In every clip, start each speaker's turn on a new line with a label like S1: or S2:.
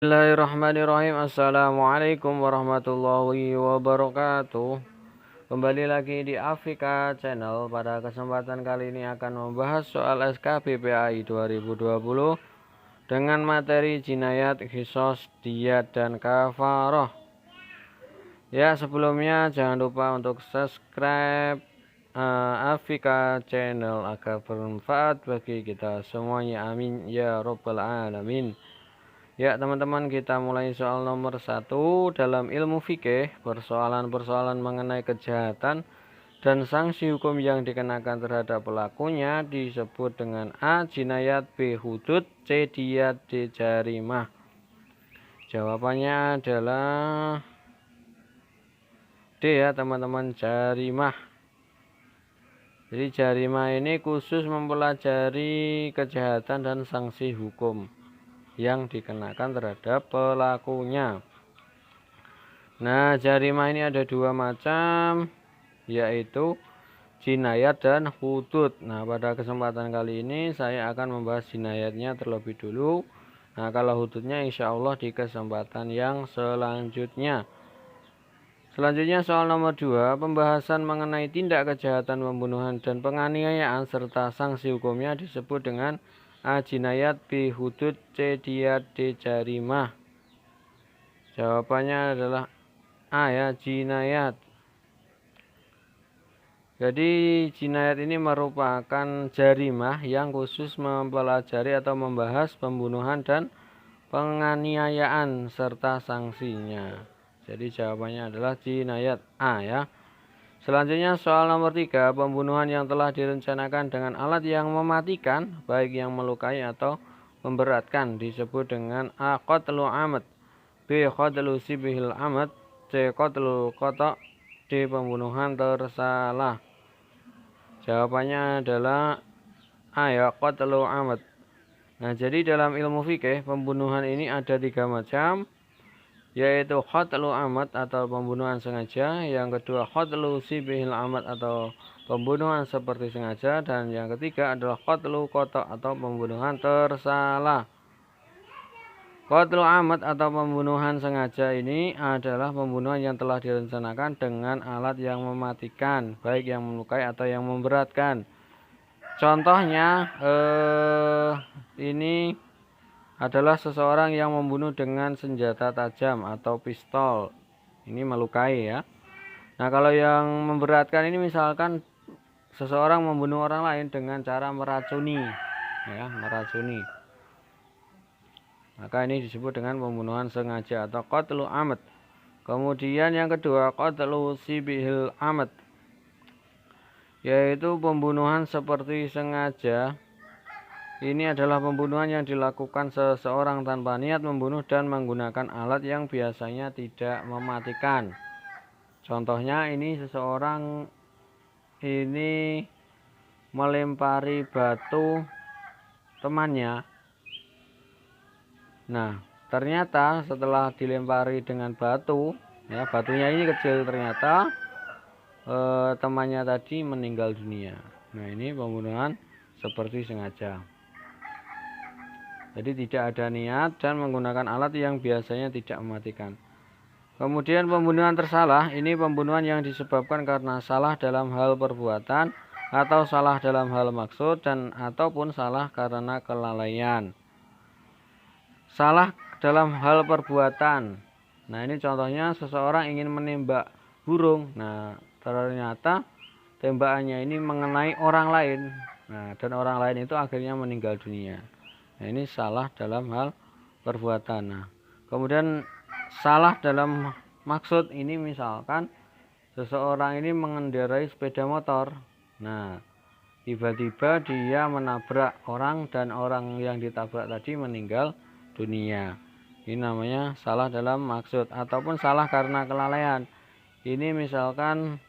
S1: Bismillahirrahmanirrahim. Assalamualaikum warahmatullahi wabarakatuh. Kembali lagi di Afrika Channel. Pada kesempatan kali ini akan membahas soal SKPPAI 2020 dengan materi jinayat, qisas, diyat, dan kafaroh. Ya, sebelumnya jangan lupa untuk subscribe Afrika Channel agar bermanfaat bagi kita semuanya. Amin ya robbal alamin. Ya teman-teman, kita mulai soal nomor 1 dalam ilmu fikih. Persoalan-persoalan mengenai kejahatan dan sanksi hukum yang dikenakan terhadap pelakunya disebut dengan A. Jinayat, B. Hudud, C. Diyat, D. Jarimah. Jawabannya adalah D ya teman-teman, jarimah. Jadi jarimah ini khusus mempelajari kejahatan dan sanksi hukum yang dikenakan terhadap pelakunya. Nah, jarimah ini ada dua macam, yaitu jinayat dan hudud. Nah, pada kesempatan kali ini saya akan membahas jinayatnya terlebih dulu. Nah, kalau hududnya insya Allah di kesempatan yang selanjutnya. Selanjutnya soal nomor 2, pembahasan mengenai tindak kejahatan pembunuhan dan penganiayaan serta sanksi hukumnya disebut dengan A. Jinayat, B. Hudud, C. Diyat, D. Jarimah. Jawabannya adalah A ya, jinayat. Jadi jinayat ini merupakan jarimah yang khusus mempelajari atau membahas pembunuhan dan penganiayaan serta sanksinya. Jadi jawabannya adalah jinayat A ya. Selanjutnya soal nomor 3, pembunuhan yang telah direncanakan dengan alat yang mematikan, baik yang melukai atau memberatkan, disebut dengan A. Qatlu amad, B. Qatlu sibihil amad, C. Qatlu qata', D. Pembunuhan tersalah. Jawabannya adalah A ya, qatlu amad. Nah, jadi dalam ilmu fikih pembunuhan ini ada 3 macam, yaitu qatlu amad atau pembunuhan sengaja, yang kedua qatlu sibihil amad atau pembunuhan seperti sengaja, dan yang ketiga adalah qatlu qata' atau pembunuhan tersalah. Qatlu amad atau pembunuhan sengaja ini adalah pembunuhan yang telah direncanakan dengan alat yang mematikan, baik yang melukai atau yang memberatkan. Contohnya ini adalah seseorang yang membunuh dengan senjata tajam atau pistol. Ini melukai ya. Nah, kalau yang memberatkan ini misalkan seseorang membunuh orang lain dengan cara meracuni ya, meracuni. Maka ini disebut dengan pembunuhan sengaja atau qatlu amad. Kemudian yang kedua, qatlu sibihil amad, yaitu pembunuhan seperti sengaja. Ini adalah pembunuhan yang dilakukan seseorang tanpa niat membunuh dan menggunakan alat yang biasanya tidak mematikan. Contohnya ini seseorang ini melempari batu temannya. Nah, ternyata setelah dilempari dengan batu, ya batunya ini kecil, ternyata temannya tadi meninggal dunia. Nah, ini pembunuhan seperti sengaja. Jadi tidak ada niat dan menggunakan alat yang biasanya tidak mematikan. Kemudian pembunuhan tersalah, ini pembunuhan yang disebabkan karena salah dalam hal perbuatan atau salah dalam hal maksud dan ataupun salah karena kelalaian. Salah dalam hal perbuatan. Nah, ini contohnya seseorang ingin menembak burung. Nah, ternyata tembakannya ini mengenai orang lain. Nah, dan orang lain itu akhirnya meninggal dunia. Nah, ini salah dalam hal perbuatan. Nah, kemudian salah dalam maksud ini misalkan seseorang ini mengendarai sepeda motor. Nah, tiba-tiba dia menabrak orang dan orang yang ditabrak tadi meninggal dunia. Ini namanya salah dalam maksud ataupun salah karena kelalaian. Ini misalkan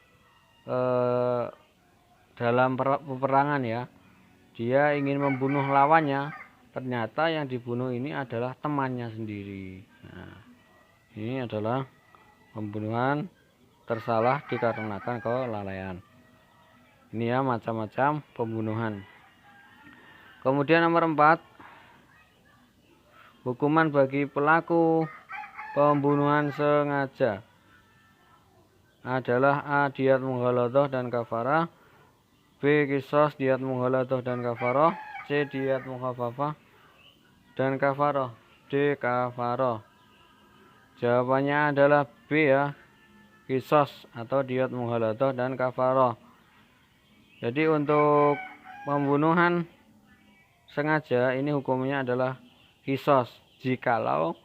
S1: dalam peperangan ya, dia ingin membunuh lawannya, ternyata yang dibunuh ini adalah temannya sendiri. Nah, ini adalah pembunuhan tersalah dikarenakan kelalaian. Ini ya macam-macam pembunuhan. Kemudian nomor 4, Hukuman bagi pelaku pembunuhan sengaja adalah A. Diyat mughaladhah dan kafarah, B. Qisas diyat mughaladhah dan kafarah, C. Diyat mukhafafah dan kafarah, D. Kafarah. Jawabannya adalah B ya, Qisas atau diyat mughaladhah dan kafarah. Jadi untuk pembunuhan sengaja ini hukumnya adalah qisas jikalau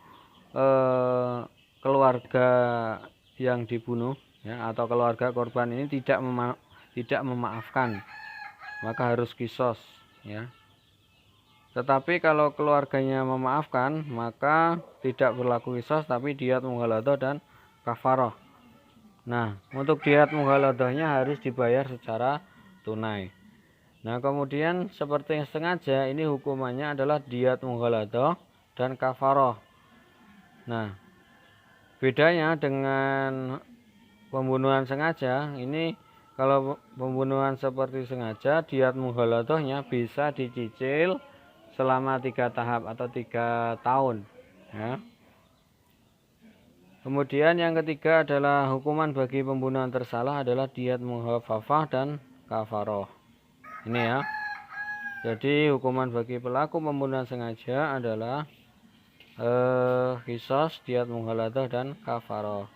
S1: keluarga yang dibunuh ya atau keluarga korban ini tidak memaafkan, maka harus qisas ya. Tetapi kalau keluarganya memaafkan, maka tidak berlaku qisas tapi diyat mughaladhah dan kafarah. Nah, untuk diyat mughaladhahnya harus dibayar secara tunai. Nah, kemudian seperti yang sengaja ini hukumannya adalah diyat mughaladhah dan kafarah. Nah, bedanya dengan pembunuhan sengaja, ini kalau pembunuhan seperti sengaja, diyat mughaladhahnya bisa dicicil selama 3 tahap atau 3 tahun ya. Kemudian yang ketiga adalah hukuman bagi pembunuhan tersalah adalah diyat mukhafafah dan kafarah. Ini ya. Jadi hukuman bagi pelaku pembunuhan sengaja adalah qisas, diyat mughaladhah dan kafarah.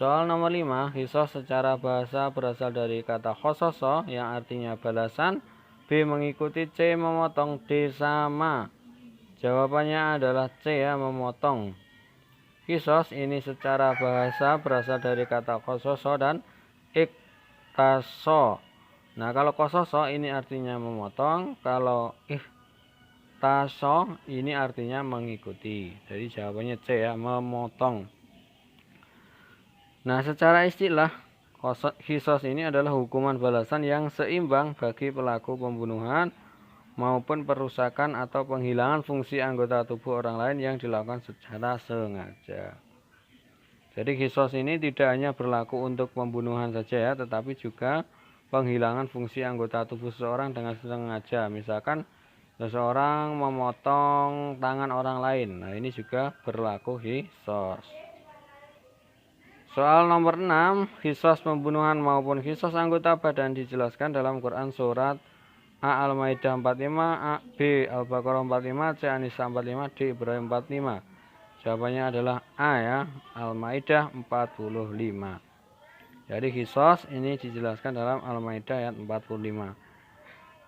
S1: Soal nomor 5, qisas secara bahasa berasal dari kata khososo yang artinya balasan, B mengikuti, C memotong, D sama. Jawabannya adalah C ya, memotong. Qisas ini secara bahasa berasal dari kata khososo dan iktaso. Nah, kalau khososo ini artinya memotong, kalau iktaso ini artinya mengikuti. Jadi jawabannya C ya, memotong. Nah, secara istilah qisas ini adalah hukuman balasan yang seimbang bagi pelaku pembunuhan maupun perusakan atau penghilangan fungsi anggota tubuh orang lain yang dilakukan secara sengaja. Jadi qisas ini tidak hanya berlaku untuk pembunuhan saja ya, tetapi juga penghilangan fungsi anggota tubuh seseorang dengan sengaja. Misalkan seseorang memotong tangan orang lain. Nah, ini juga berlaku qisas. Soal nomor 6, qisas pembunuhan maupun qisas anggota badan dijelaskan dalam Quran surat A. Al-Maidah 45, A. B. Al-Baqarah 45, C. An-Nisa 45, D. Ibrahim 45. Jawabannya adalah A ya, Al-Maidah 45. Jadi qisas ini dijelaskan dalam Al-Maidah ayat 45.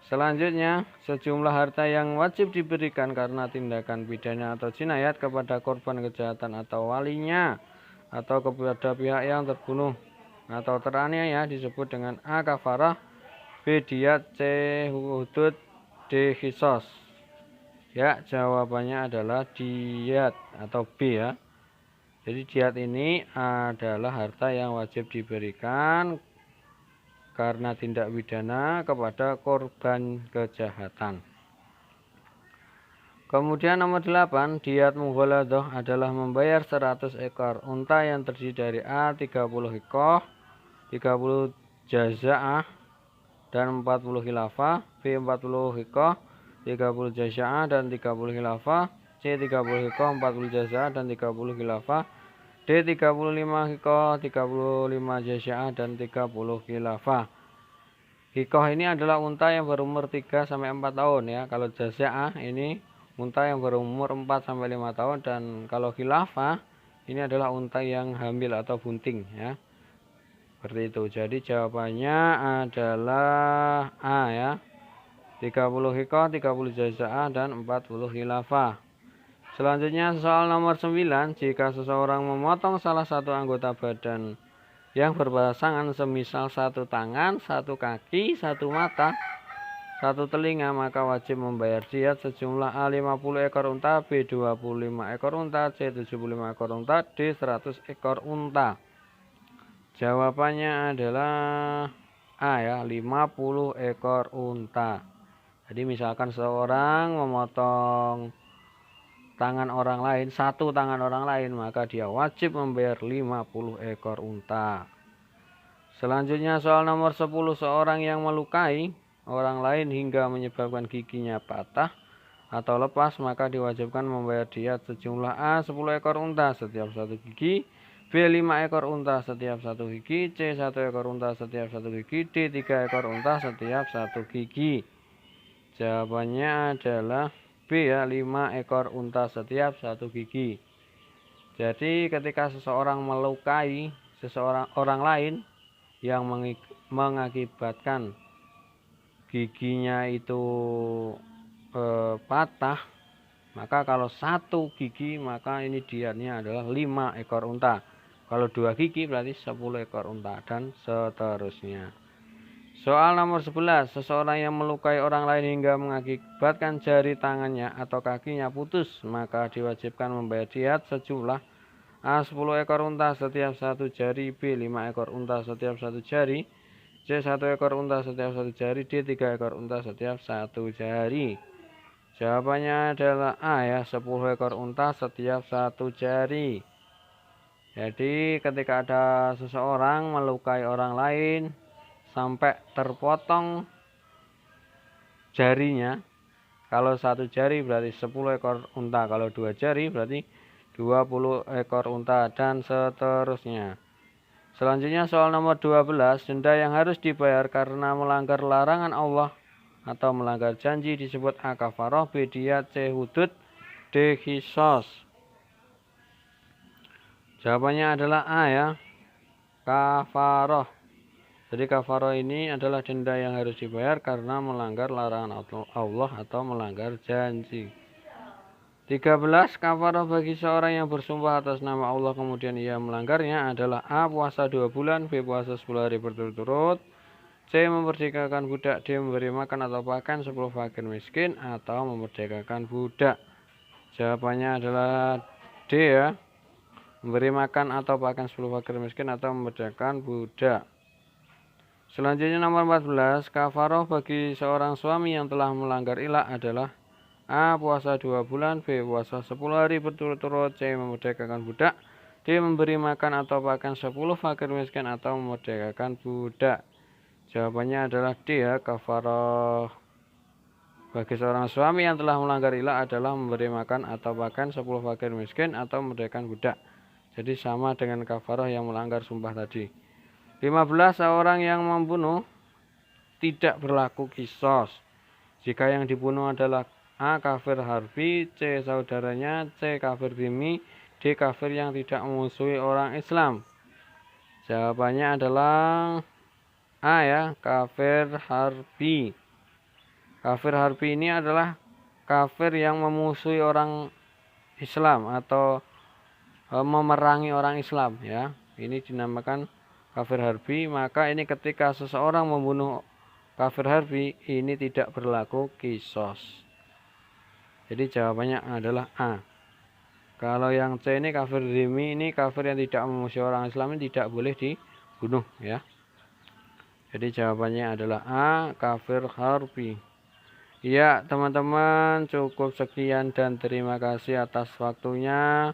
S1: Selanjutnya, sejumlah harta yang wajib diberikan karena tindakan pidana atau jinayat kepada korban kejahatan atau walinya atau kepada pihak yang terbunuh atau teraniaya disebut dengan A. Kafarah, B. Diyat, C. Hudud, D. Qisas. Ya, jawabannya adalah diyat atau B ya. Jadi diyat ini adalah harta yang wajib diberikan karena tindak pidana kepada korban kejahatan. Kemudian nomor 8, diyat mughaladhah adalah membayar 100 ekor unta yang terdiri dari A. 30 hikoh, 30 jaza'ah, dan 40 khilafah, B 40 hikoh, 30 jaza'ah dan 30 khilafah, C 30 hikoh, 40 jaza'ah dan 30 khilafah, D 35 hikoh, 35 jaza'ah dan 30 khilafah. Hikoh ini adalah unta yang berumur 3 sampai 4 tahun ya. Kalau jaza'ah ini unta yang berumur 4 sampai 5 tahun, dan kalau khilafah ini adalah unta yang hamil atau bunting ya. Seperti itu. Jadi jawabannya adalah A ya. 30 hikoh, 30 jaza'ah dan 40 khilafah. Selanjutnya soal nomor 9, jika seseorang memotong salah satu anggota badan yang berpasangan, semisal satu tangan, satu kaki, satu mata, satu telinga, maka wajib membayar diyat sejumlah A 50 ekor unta, B 25 ekor unta, C 75 ekor unta, D 100 ekor unta. Jawabannya adalah A ya, 50 ekor unta. Jadi misalkan seorang memotong tangan orang lain, satu tangan orang lain, maka dia wajib membayar 50 ekor unta. Selanjutnya soal nomor 10, seorang yang melukai orang lain hingga menyebabkan giginya patah atau lepas, maka diwajibkan membayar diat sejumlah A 10 ekor unta setiap 1 gigi, B 5 ekor unta setiap 1 gigi, C 1 ekor unta setiap 1 gigi, D 3 ekor unta setiap 1 gigi. Jawabannya adalah B ya, 5 ekor unta setiap 1 gigi. Jadi ketika seseorang melukai orang lain yang mengakibatkan giginya itu patah, maka kalau 1 gigi maka ini diatnya adalah 5 ekor unta. Kalau 2 gigi berarti 10 ekor unta dan seterusnya. Soal nomor 11, seseorang yang melukai orang lain hingga mengakibatkan jari tangannya atau kakinya putus, maka diwajibkan membayar diat sejumlah A 10 ekor unta setiap 1 jari, B 5 ekor unta setiap 1 jari, C 1 ekor unta setiap 1 jari, D 3 ekor unta setiap 1 jari. Jawabannya adalah A ya, 10 ekor unta setiap 1 jari. Jadi ketika ada seseorang melukai orang lain sampai terpotong jarinya, kalau 1 jari berarti 10 ekor unta, kalau 2 jari berarti 20 ekor unta dan seterusnya. Selanjutnya soal nomor 12, denda yang harus dibayar karena melanggar larangan Allah atau melanggar janji disebut A kafaroh, B diat, C hudud, D qisas. Jawabannya adalah A ya, kafaroh. Jadi kafaroh ini adalah denda yang harus dibayar karena melanggar larangan Allah atau melanggar janji. 13. Kafaroh bagi seorang yang bersumpah atas nama Allah kemudian ia melanggarnya adalah A. Puasa 2 bulan, B. Puasa 10 hari berturut-turut, C. Memerdekakan budak, D. Memberi makan atau pakaian 10 fakir miskin, atau memerdekakan budak. Jawabannya adalah D ya, memberi makan atau pakaian 10 fakir miskin atau memerdekakan budak. Selanjutnya nomor 14, kafaroh bagi seorang suami yang telah melanggar ilah adalah A. Puasa 2 bulan, B. Puasa 10 hari berturut-turut, C. Memerdekakan budak, D. Memberi makan atau pakaian 10 fakir miskin atau memerdekakan budak. Jawabannya adalah D ya, kafaroh bagi seorang suami yang telah melanggar ilah adalah memberi makan atau pakaian 10 fakir miskin atau memerdekakan budak. Jadi sama dengan kafaroh yang melanggar sumpah tadi. 15. Seorang yang membunuh tidak berlaku qisas jika yang dibunuh adalah A. Kafir harbi, C. Saudaranya, C. Kafir dhimmi, D. Kafir yang tidak memusuhi orang Islam. Jawabannya adalah A ya, kafir harbi. Kafir harbi ini adalah kafir yang memusuhi orang Islam atau memerangi orang Islam ya. Ini dinamakan kafir harbi. Maka ini ketika seseorang membunuh kafir harbi ini tidak berlaku qisas. Jadi jawabannya adalah A. Kalau yang C ini kafir dhimmi, ini kafir yang tidak memusuhi orang Islam, ini tidak boleh dibunuh ya. Jadi jawabannya adalah A, kafir harbi. Ya teman-teman, cukup sekian dan terima kasih atas waktunya.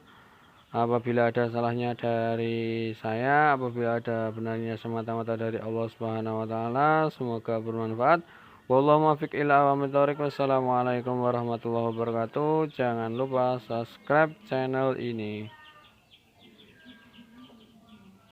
S1: Apabila ada salahnya dari saya, apabila ada benarnya semata-mata dari Allah Subhanahu wa taala, semoga bermanfaat. Wallahu muwaffiq ila aqwamit thoriq. Wassalamualaikum warahmatullahi wabarakatuh. Jangan lupa subscribe channel ini.